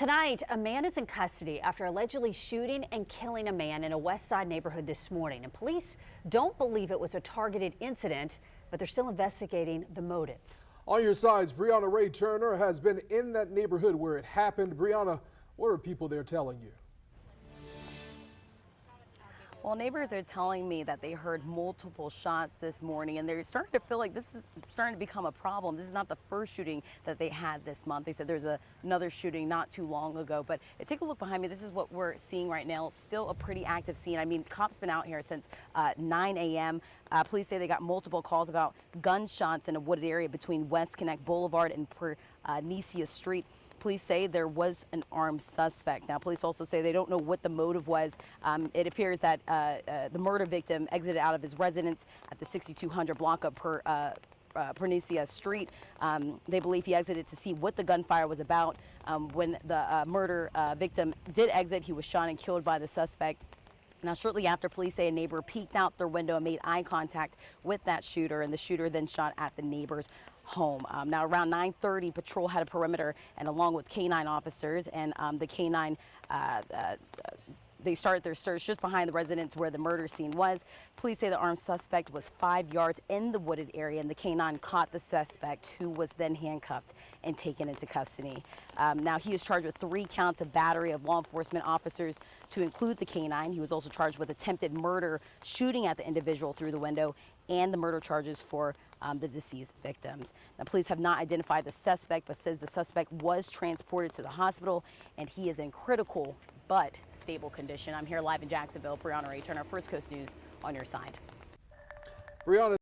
Tonight, a man is in custody after allegedly shooting and killing a man in a Westside neighborhood this morning. And police don't believe it was a targeted incident, but they're still investigating the motive. On your sides, Brianna Ray Turner has been in that neighborhood where it happened. Brianna, what are people there telling you? Well, neighbors are telling me that they heard multiple shots this morning, and they're starting to feel like this is starting to become a problem. This is not the first shooting that they had this month. They said there's another shooting not too long ago. But take a look behind me. This is what we're seeing right now. Still a pretty active scene. I mean, cops been out here since 9 a.m. Police say they got multiple calls about gunshots in a wooded area between West Connect Boulevard and Pernicia Street. Police say there was an armed suspect. Now, police also say they don't know what the motive was. It appears that the murder victim exited out of his residence at the 6200 block of Pernicia Street. They believe he exited to see what the gunfire was about. When the murder victim did exit, he was shot and killed by the suspect. Now, shortly after, police say a neighbor peeked out their window and made eye contact with that shooter, and the shooter then shot at the neighbor's home. Now, around 9:30, patrol had a perimeter, and along with K-9 officers and the K-9, they started their search just behind the residence where the murder scene was. Police say the armed suspect was 5 yards in the wooded area, and the K-9 caught the suspect, who was then handcuffed and taken into custody. Now, he is charged with 3 counts of battery of law enforcement officers, to include the K-9. He was also charged with attempted murder, shooting at the individual through the window, and the murder charges for the deceased victims. Now, police have not identified the suspect, but says the suspect was transported to the hospital, and he is in critical but stable condition. I'm here live in Jacksonville. Brianna Ray Turner, First Coast News, on your side. Brianna.